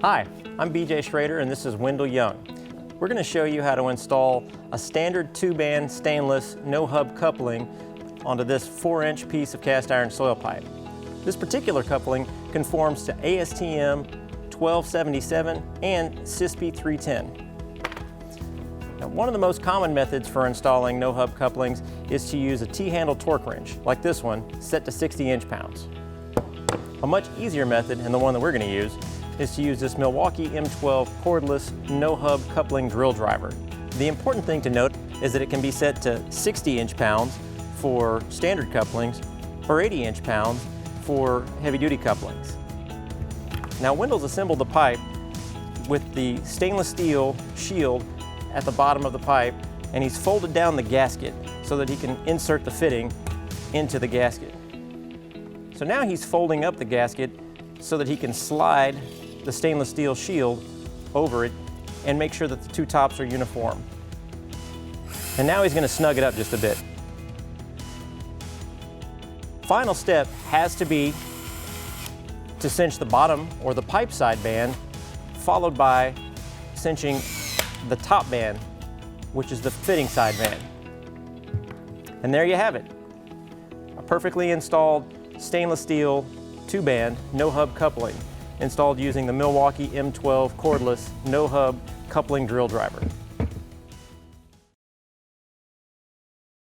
Hi, I'm BJ Schrader and this is Wendell Young. We're going to show you how to install a standard 2-band stainless no-hub coupling onto this 4-inch piece of cast iron soil pipe. This particular coupling conforms to ASTM 1277 and CISP 310. Now, one of the most common methods for installing no-hub couplings is to use a T-handle torque wrench, like this one, set to 60 inch-pounds. A much easier method, and the one that we're going to use, is to use this Milwaukee M12 cordless no-hub coupling drill driver. The important thing to note is that it can be set to 60 inch-pounds for standard couplings or 80 inch-pounds for heavy-duty couplings. Now, Wendell's assembled the pipe with the stainless steel shield at the bottom of the pipe, and he's folded down the gasket so that he can insert the fitting into the gasket. So now he's folding up the gasket so that he can slide the stainless steel shield over it and make sure that the two tops are uniform. And now he's going to snug it up just a bit. Final step has to be to cinch the bottom or the pipe side band, followed by cinching the top band, which is the fitting side band. And there you have it. A perfectly installed stainless steel 2-band no-hub coupling installed using the Milwaukee M12 cordless no-hub coupling drill driver.